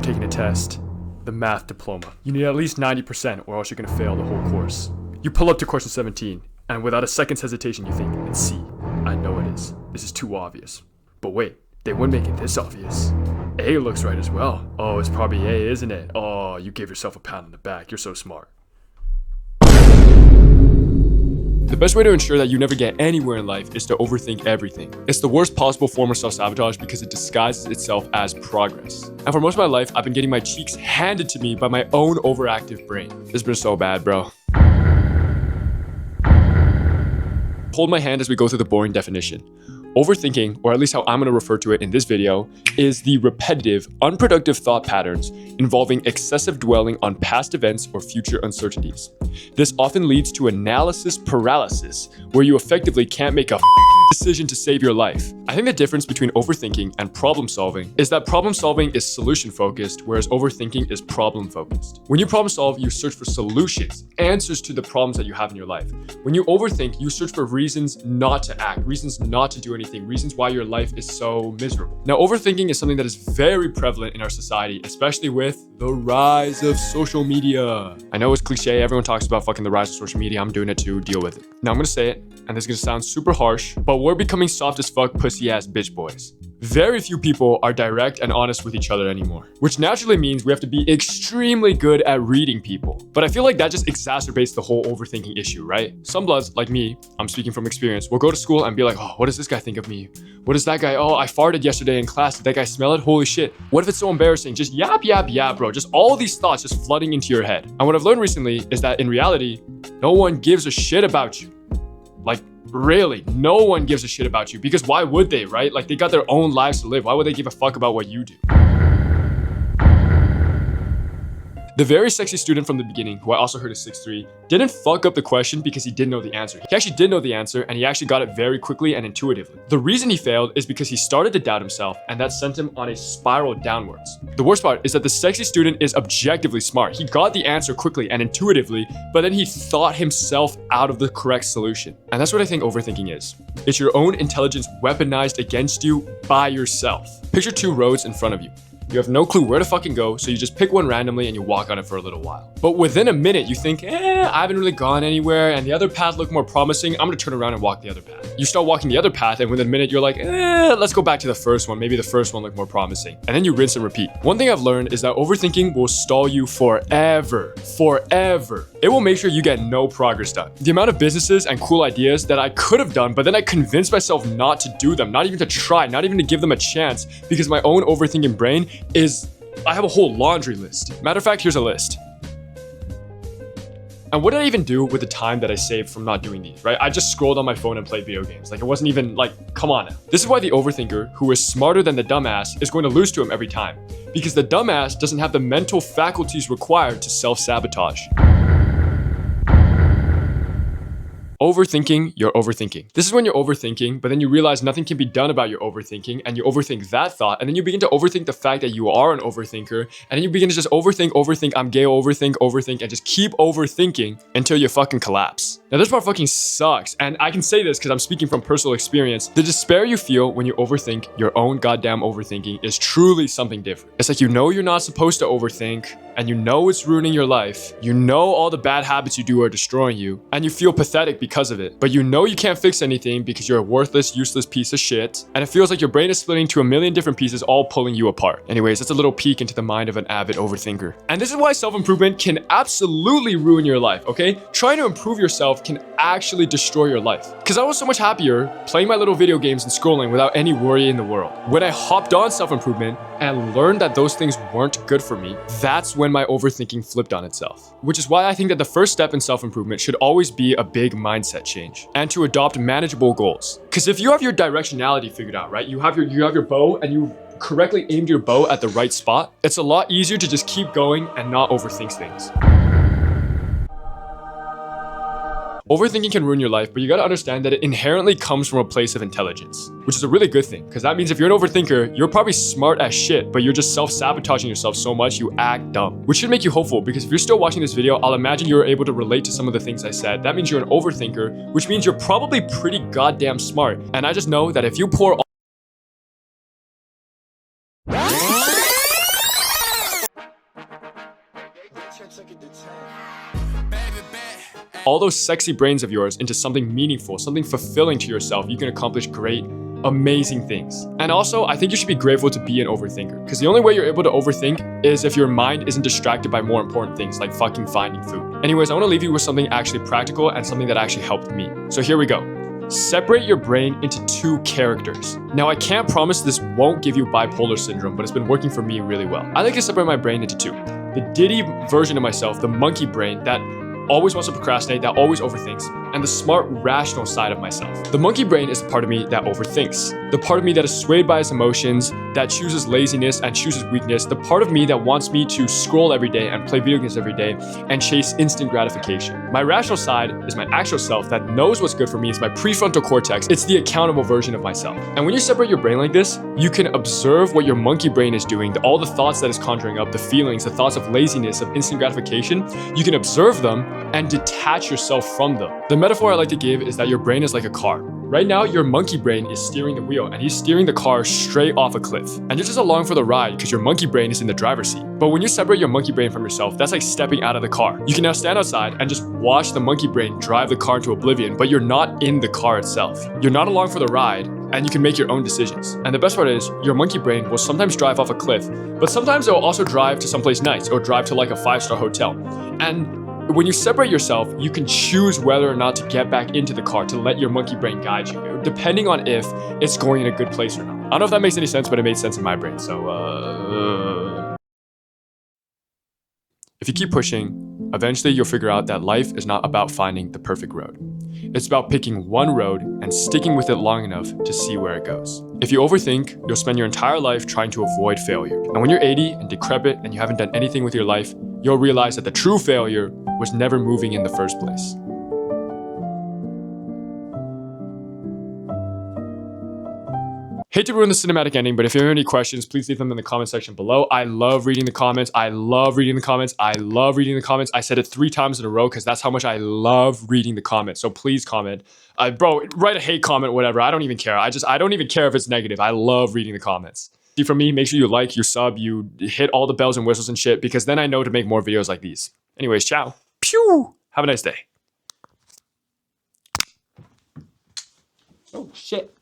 taking a test, the math diploma. You need at least 90% or else you're gonna fail the whole course. You pull up to question 17, and without a second's hesitation you think, it's C. I know it is. This is too obvious. But wait, they wouldn't make it this obvious. A looks right as well. Oh, it's probably A, isn't it? Oh, you gave yourself a pat on the back. You're so smart. The best way to ensure that you never get anywhere in life is to overthink everything. It's the worst possible form of self-sabotage because it disguises itself as progress. And for most of my life, I've been getting my cheeks handed to me by my own overactive brain. This has been so bad, bro. Hold my hand as we go through the boring definition. Overthinking, or at least how I'm going to refer to it in this video, is the repetitive, unproductive thought patterns involving excessive dwelling on past events or future uncertainties. This often leads to analysis paralysis, where you effectively can't make a decision to save your life. I think the difference between overthinking and problem solving is that problem solving is solution focused, whereas overthinking is problem focused. When you problem solve, you search for solutions, answers to the problems that you have in your life. When you overthink, you search for reasons not to act, reasons not to do anything, reasons why your life is so miserable. Now, overthinking is something that is very prevalent in our society, especially with the rise of social media. I know it's cliche, everyone talks about fucking the rise of social media, I'm doing it too, deal with it. Now I'm gonna say it, and this is gonna sound super harsh, but we're becoming soft as fuck pussy ass bitch boys. Very few people are direct and honest with each other anymore, which naturally means we have to be extremely good at reading people. But I feel like that just exacerbates the whole overthinking issue, right? Some bloods, like me, I'm speaking from experience, will go to school and be like, oh, what does this guy think of me? What does that guy, oh, I farted yesterday in class, did that guy smell it? Holy shit. What if it's so embarrassing? Just yap, bro. Just all these thoughts just flooding into your head. And what I've learned recently is that in reality, no one gives a shit about you. Like, really, no one gives a shit about you, because why would they, right? Like, they got their own lives to live. Why would they give a fuck about what you do? The very sexy student from the beginning, who I also heard is 6'3", didn't fuck up the question because he didn't know the answer. He actually did know the answer, and he actually got it very quickly and intuitively. The reason he failed is because he started to doubt himself, and that sent him on a spiral downwards. The worst part is that the sexy student is objectively smart. He got the answer quickly and intuitively, but then he thought himself out of the correct solution. And that's what I think overthinking is. It's your own intelligence weaponized against you by yourself. Picture two roads in front of you. You have no clue where to fucking go, so you just pick one randomly and you walk on it for a little while. But within a minute, you think, I haven't really gone anywhere and the other path looked more promising. I'm gonna turn around and walk the other path. You start walking the other path, and within a minute, you're like, let's go back to the first one. Maybe the first one looked more promising. And then you rinse and repeat. One thing I've learned is that overthinking will stall you forever. Forever. It will make sure you get no progress done. The amount of businesses and cool ideas that I could have done, but then I convinced myself not to do them, not even to try, not even to give them a chance, because my own overthinking brain I have a whole laundry list. Matter of fact, here's a list. And what did I even do with the time that I saved from not doing these, right? I just scrolled on my phone and played video games. Like, it wasn't even like, come on now. This is why the overthinker, who is smarter than the dumbass, is going to lose to him every time. Because the dumbass doesn't have the mental faculties required to self-sabotage. Overthinking, you're overthinking. This is when you're overthinking, but then you realize nothing can be done about your overthinking, and you overthink that thought, and then you begin to overthink the fact that you are an overthinker, and then you begin to just overthink, I'm gay, overthink, and just keep overthinking until you fucking collapse. Now this part fucking sucks, and I can say this because I'm speaking from personal experience. The despair you feel when you overthink your own goddamn overthinking is truly something different. It's like, you know you're not supposed to overthink, and you know it's ruining your life. You know all the bad habits you do are destroying you, and you feel pathetic because of it. But you know you can't fix anything because you're a worthless, useless piece of shit, and it feels like your brain is splitting to a million different pieces, all pulling you apart. Anyways, that's a little peek into the mind of an avid overthinker. And this is why self-improvement can absolutely ruin your life, okay? Trying to improve yourself can actually destroy your life. Because I was so much happier playing my little video games and scrolling without any worry in the world. When I hopped on self-improvement and learned that those things weren't good for me, that's when my overthinking flipped on itself. Which is why I think that the first step in self-improvement should always be a big mindset change and to adopt manageable goals. Because if you have your directionality figured out, right? You have your bow and you correctly aimed your bow at the right spot, it's a lot easier to just keep going and not overthink things. Overthinking can ruin your life, but you gotta understand that it inherently comes from a place of intelligence, which is a really good thing, because that means if you're an overthinker, you're probably smart as shit, but you're just self-sabotaging yourself so much you act dumb, which should make you hopeful, because if you're still watching this video, I'll imagine you're able to relate to some of the things I said. That means you're an overthinker, which means you're probably pretty goddamn smart, and I just know that if you pour all those sexy brains of yours into something meaningful, something fulfilling to yourself, you can accomplish great, amazing things. And also, I think you should be grateful to be an overthinker, because the only way you're able to overthink is if your mind isn't distracted by more important things like fucking finding food. Anyways, I want to leave you with something actually practical and something that actually helped me. So here we go. Separate your brain into two characters. Now, I can't promise this won't give you bipolar syndrome, but it's been working for me really well. I like to separate my brain into two. The Diddy version of myself, the monkey brain that always wants to procrastinate, that always overthinks, and the smart, rational side of myself. The monkey brain is the part of me that overthinks. The part of me that is swayed by its emotions, that chooses laziness and chooses weakness. The part of me that wants me to scroll every day and play video games every day and chase instant gratification. My rational side is my actual self that knows what's good for me. It's my prefrontal cortex. It's the accountable version of myself. And when you separate your brain like this, you can observe what your monkey brain is doing, all the thoughts that it's conjuring up, the feelings, the thoughts of laziness, of instant gratification. You can observe them and detach yourself from them. The metaphor I like to give is that your brain is like a car. Right now, your monkey brain is steering the wheel and he's steering the car straight off a cliff. And you're just along for the ride because your monkey brain is in the driver's seat. But when you separate your monkey brain from yourself, that's like stepping out of the car. You can now stand outside and just watch the monkey brain drive the car into oblivion, but you're not in the car itself. You're not along for the ride, and you can make your own decisions. And the best part is, your monkey brain will sometimes drive off a cliff, but sometimes it will also drive to someplace nice or drive to like a 5-star hotel. And when you separate yourself, you can choose whether or not to get back into the car to let your monkey brain guide you, depending on if it's going in a good place or not. I don't know if that makes any sense, but it made sense in my brain. So, if you keep pushing, eventually you'll figure out that life is not about finding the perfect road. It's about picking one road and sticking with it long enough to see where it goes. If you overthink, you'll spend your entire life trying to avoid failure. And when you're 80 and decrepit and you haven't done anything with your life, you'll realize that the true failure was never moving in the first place. Hate to ruin the cinematic ending, but if you have any questions, please leave them in the comment section below. I love reading the comments. I love reading the comments. I love reading the comments. I said it 3 times in a row because that's how much I love reading the comments. So please comment. Bro, write a hate comment, whatever. I don't even care. I don't even care if it's negative. I love reading the comments. See, from me, make sure you like, you sub, you hit all the bells and whistles and shit, because then I know to make more videos like these. Anyways, ciao. Pew! Have a nice day. Oh, shit.